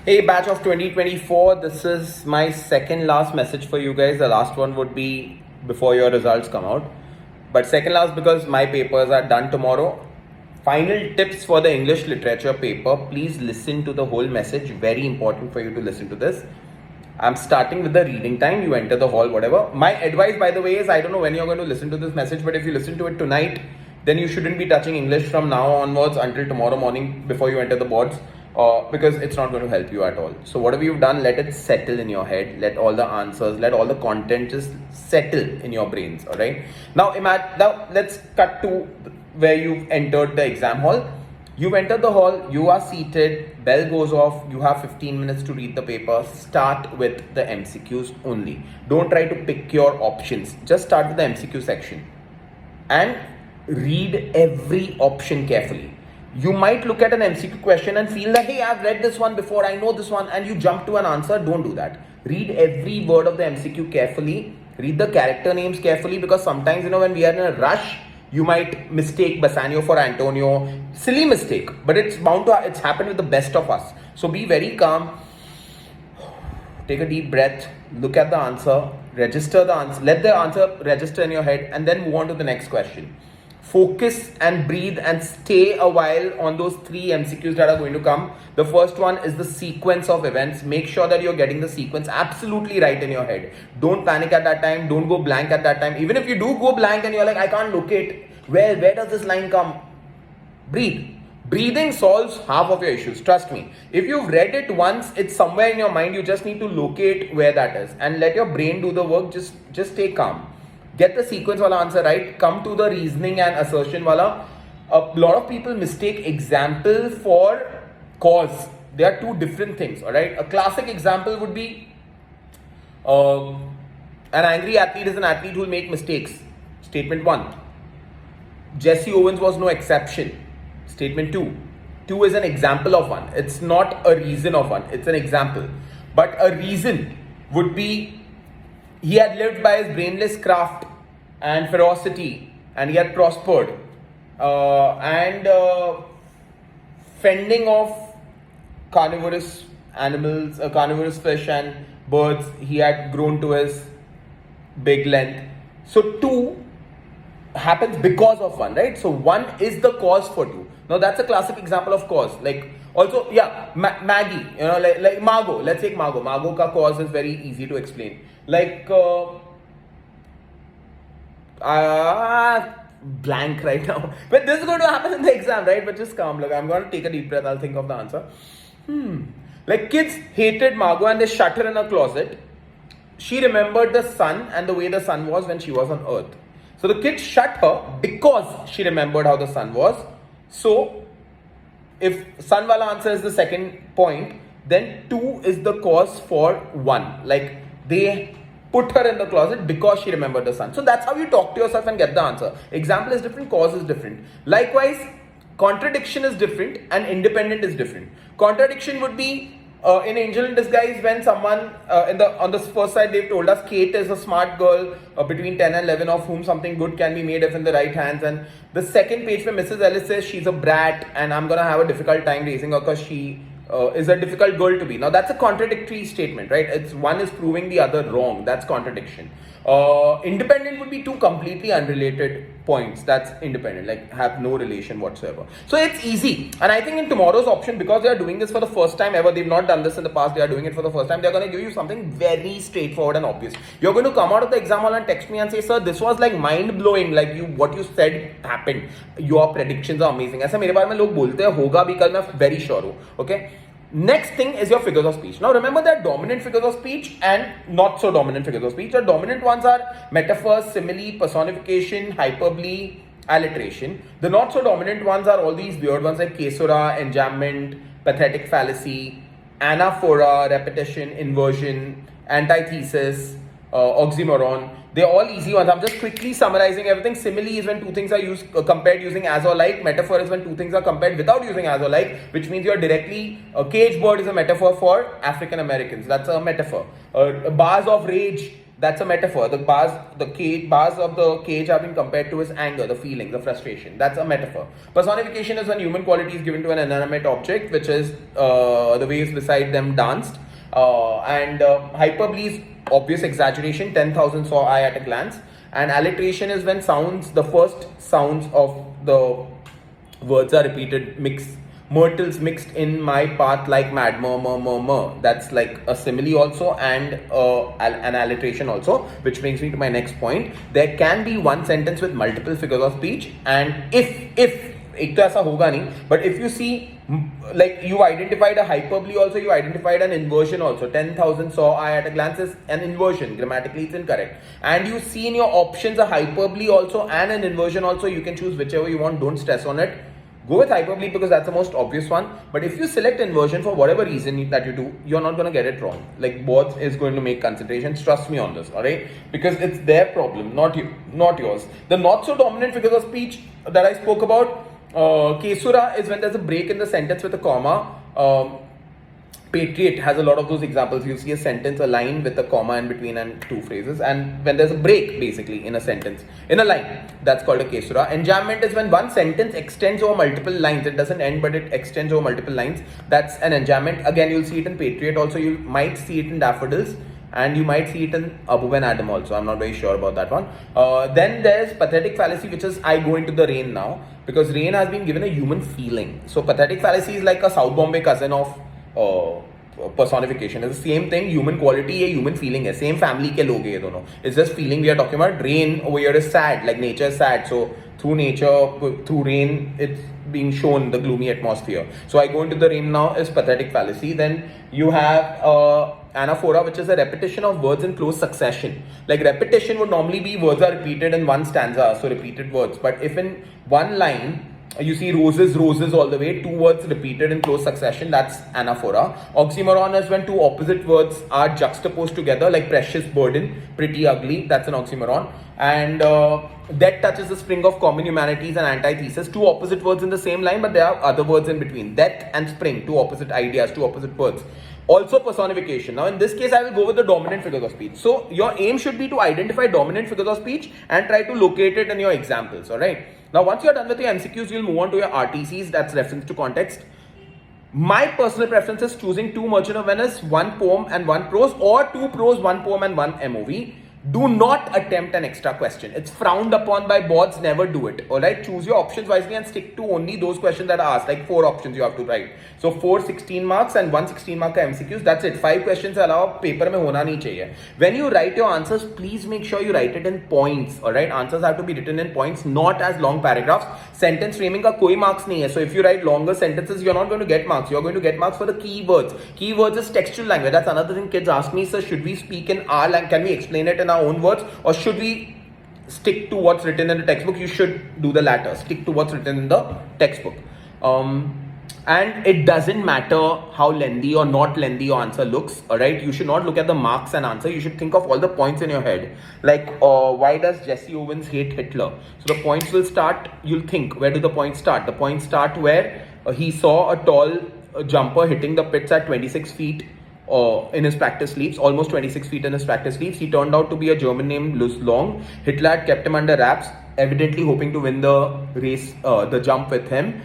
Hey, batch of 2024. This is my second last message for you guys. The last one would be before your results come out. But second last because my papers are done tomorrow. Final tips for the English literature paper. Please listen to the whole message. Very important for you to listen to this. I'm starting with the reading time. You enter the hall, whatever. My advice, by the way, is I don't know when you're going to listen to this message, but if you listen to it tonight, then you shouldn't be touching English from now onwards until tomorrow morning before you enter the boards. Because it's not going to help you at all. So whatever you've done, let it settle in your head. Let all the answers, let all the content just settle in your brains. All right. Now let's cut to where you've entered the exam hall. You've entered the hall. You are seated. Bell goes off. You have 15 minutes to read the paper. Start with the MCQs only. Don't try to pick your options. Just start with the MCQ section and read every option carefully. You might look at an MCQ question and feel that, hey, I've read this one before, I know this one, and you jump to an answer. Don't do that. Read every word of the MCQ carefully. Read the character names carefully, because sometimes, when we are in a rush, you might mistake Bassanio for Antonio. Silly mistake, but it's happened with the best of us. So be very calm. Take a deep breath. Look at the answer. Register the answer. Let the answer register in your head, and then move on to the next question. Focus and breathe and stay a while on those 3 MCQs that are going to come. The first one is the sequence of events. Make sure that you're getting the sequence absolutely right in your head. Don't panic at that time. Don't go blank at that time. Even if you do go blank and you're like, I can't locate, where does this line come? Breathe. Breathing solves half of your issues. Trust me. If you've read it once, it's somewhere in your mind. You just need to locate where that is and let your brain do the work. Just stay calm. Get the sequence wala answer right. Come to the reasoning and assertion wala. A lot of people mistake example for cause. They are 2 different things. Alright. A classic example would be an angry athlete is an athlete who will make mistakes. Statement 1. Jesse Owens was no exception. Statement 2. 2 is an example of one. It's not a reason of one. It's an example. But a reason would be he had lived by his brainless craft and ferocity, and he had prospered. And fending off carnivorous animals, carnivorous fish and birds, he had grown to his big length. So 2 happens because of 1, right? So 1 is the cause for 2. Now that's a classic example of cause. Like also, yeah, Maggie, like Margot. Let's take Margot. Margot ka cause is very easy to explain. Like blank right now. But this is going to happen in the exam, right? But just calm. Look, I'm going to take a deep breath. I'll think of the answer. Like kids hated Margot and they shut her in a closet. She remembered the sun and the way the sun was when she was on earth. So the kids shut her because she remembered how the sun was. So if sun wala answer is the second point, then 2 is the cause for 1. Like they put her in the closet because she remembered the sun. So that's how you talk to yourself and get the answer. Example is different, cause is different. Likewise, contradiction is different and independent is different. Contradiction would be in Angel in Disguise, when someone on the first side they've told us Kate is a smart girl between 10 and 11 of whom something good can be made if in the right hands, and the second page where Mrs. Ellis says she's a brat and I'm gonna have a difficult time raising her because she is a difficult girl to be. Now that's a contradictory statement, right? It's one is proving the other wrong. That's contradiction. Independent would be 2 completely unrelated points. That's independent, like have no relation whatsoever. So it's easy. And I think in tomorrow's option, because they are doing this for the first time ever, they've not done this in the past, they are doing it for the first time, they're going to give you something very straightforward and obvious. You're going to come out of the exam hall and text me and say, sir, this was like mind-blowing, like what you said happened. Your predictions are amazing. ऐसा मेरे बारे में लोग बोलते हैं, होगा भी कल, मैं very sure हूँ. Okay? Next thing is your figures of speech. Now remember that dominant figures of speech and not so dominant figures of speech. The dominant ones are metaphors, simile, personification, hyperbole, alliteration. The not so dominant ones are all these weird ones like caesura, enjambment, pathetic fallacy, anaphora, repetition, inversion, antithesis, oxymoron. They're all easy ones. I'm just quickly summarizing everything. Simile is when 2 things are used compared using as or like. Metaphor is when 2 things are compared without using as or like, which means you're directly. A cage bird is a metaphor for African Americans. That's a metaphor. Bars of rage That's a metaphor. The bars of the cage have been compared to his anger, the feeling, the frustration. That's a metaphor. Personification is when human quality is given to an inanimate object, which is the waves beside them danced. And hyperbole is obvious exaggeration, 10,000 saw I at a glance. And alliteration is when the first sounds of the words are repeated, myrtles mixed in my path like mad, mur. That's like a simile also, and an alliteration also, which brings me to my next point. There can be one sentence with multiple figures of speech, and if एक तो ऐसा होगा नहीं, but if you see, like, you identified a hyperbole also, you identified an inversion also. 10,000 saw I at a glance is an inversion, grammatically it's incorrect, and you see in your options a hyperbole also and an inversion also. You can choose whichever you want, don't stress on it. Go with hyperbole because that's the most obvious one. But if you select inversion for whatever reason that you do, you're not going to get it wrong. Like, both is going to make considerations. Trust me on this, alright? Because it's their problem, not yours. The not so dominant figures of speech that I spoke about, Kesura is when there's a break in the sentence with a comma. Patriot has a lot of those examples. You see a sentence, a line with a comma in between and two phrases, and when there's a break basically in a sentence, in a line, that's called a kesura. Enjambment is when one sentence extends over multiple lines. It doesn't end, but it extends over multiple lines. That's an enjambment. Again, you'll see it in Patriot also. You might see it in Daffodils, and you might see it in Abu and Adam also. I'm not very sure about that one. Then there's pathetic fallacy, which is I go into the rain now, because rain has been given a human feeling. So pathetic fallacy is like a South Bombay cousin of personification. Is the same thing. Human quality है, human feeling है. Same family के लोग हैं ये दोनों. It's just feeling we are talking about. Rain over here is sad, like nature is sad. So through nature, through rain, it's being shown the gloomy atmosphere. So I go into the rain now is pathetic fallacy. Then you have anaphora, which is a repetition of words in close succession. Like, repetition would normally be words are repeated in one stanza, so repeated words. But if in one line you see roses all the way, two words repeated in close succession, that's anaphora. Oxymoron is when two opposite words are juxtaposed together, like precious burden, pretty ugly, that's an oxymoron. And that touches the spring of common humanities and antithesis, two opposite words in the same line, but there are other words in between. Death and spring, two opposite ideas, two opposite words. Also personification. Now in this case, I will go with the dominant figures of speech. So your aim should be to identify dominant figures of speech and try to locate it in your examples, alright? Now once you're done with your MCQs, you'll move on to your RTCs, that's reference to context. My personal preference is choosing 2 Merchant of Venice, 1 poem and 1 prose, or 2 prose, 1 poem and 1 MOV. Do not attempt an extra question. It's frowned upon by boards. Never do it. Alright, choose your options wisely and stick to only those questions that are asked. Like 4 options you have to write. So 4 16 marks and 1 16 mark MCQs. That's it. 5 questions allow paper mein hona nahi chahiye. When you write your answers, please make sure you write it in points. Alright, answers have to be written in points, not as long paragraphs. Sentence framing ka koi marks nahi hai. So if you write longer sentences, you're not going to get marks. You're going to get marks for the keywords. Keywords is textual language. That's another thing kids ask me. Sir, should we speak in our language? Can we explain it in our own words, or should we stick to what's written in the textbook? You should do the latter. Stick to what's written in the textbook. And it doesn't matter how lengthy or not lengthy your answer looks, alright? You should not look at the marks and answer. You should think of all the points in your head. Like, why does Jesse Owens hate Hitler? So the points will start, you'll think, where do the points start? The points start where he saw a tall jumper hitting the pits at 26 feet in his practice sleeves, almost 26 feet in his practice sleeves. He turned out to be a German named Lutz Long. Hitler had kept him under wraps, evidently hoping to win the race, the jump with him.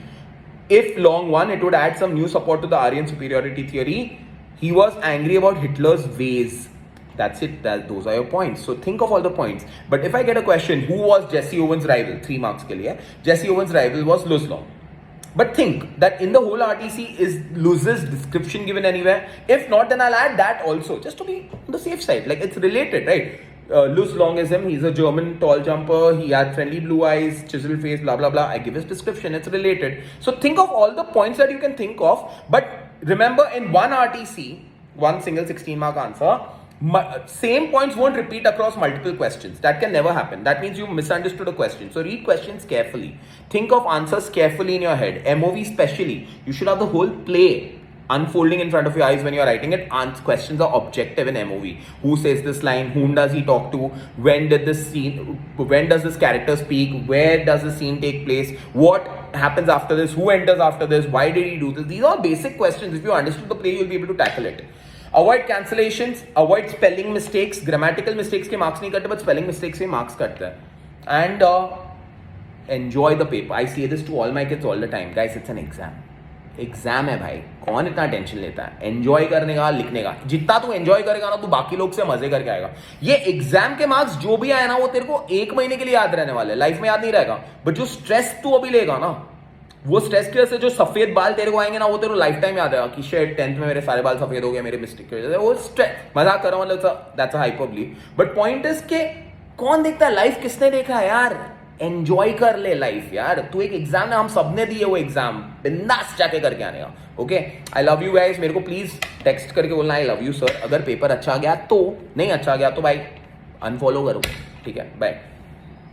If Long won, it would add some new support to the Aryan superiority theory. He was angry about Hitler's ways. That's it. Those are your points. So think of all the points. But if I get a question, who was Jesse Owens' rival? 3 marks ke liye. Jesse Owens' rival was Lutz Long. But think that in the whole RTC, is Lutz's description given anywhere? If not, then I'll add that also, just to be on the safe side. Like, it's related, right? Lutz Long is him. He's a German tall jumper. He had friendly blue eyes, chiseled face, blah, blah, blah. I give his description. It's related. So think of all the points that you can think of. But remember, in one RTC, one single 16-mark answer, same points won't repeat across multiple questions. That can never happen. That means you misunderstood a question. So read questions carefully. Think of answers carefully in your head. MOV especially. You should have the whole play unfolding in front of your eyes when you're writing it. Questions are objective in MOV. Who says this line? Whom does he talk to? When does this character speak? Where does the scene take place? What happens after this? Who enters after this? Why did he do this? These are basic questions. If you understood the play, you'll be able to tackle it. Avoid cancellations, avoid spelling mistakes, grammatical mistakes के marks नहीं करते but spelling mistakes के marks करते हैं. And enjoy the paper. I see this to all my kids all the time. Guys it's an exam है भाई, कौन इतना टेंशन लेता है. एंजॉय करने का, लिखने का, जितना तू एंजॉय करेगा ना तू बाकी लोग से मजे करके आएगा. ये एग्जाम के मार्क्स जो भी आए ना वो तेरे को 1 महीने के लिए याद रहने वाले, लाइफ में याद नहीं रहेगा. बट जो स्ट्रेस तू अभी लेगा ना, वो स्ट्रेस की वजह से जो सफेद बाल तेरे को आएंगे ना वो तेरे को लाइफ टाइम याद आएगा कि शेट 10th में मेरे सारे बाल सफेद हो गए मेरे मिस्टेक की वजह से. वो स्ट्रेस, मजाक कर रहा हूं, मतलब that's a hyperbole. But point is के कौन देखता है लाइफ, किसने देखा है यार. एंजॉय कर ले लाइफ यार. तू एक एग्जाम है, हम सबने दिए वो एग्जाम, बिंदास जाके करके आने का. Okay, I love you guys. मेरे को प्लीज टेक्स्ट करके बोलना आई लव यू सर. अगर पेपर अच्छा गया तो, नहीं अच्छा गया तो भाई अनफॉलो करो. ठीक है, बाय.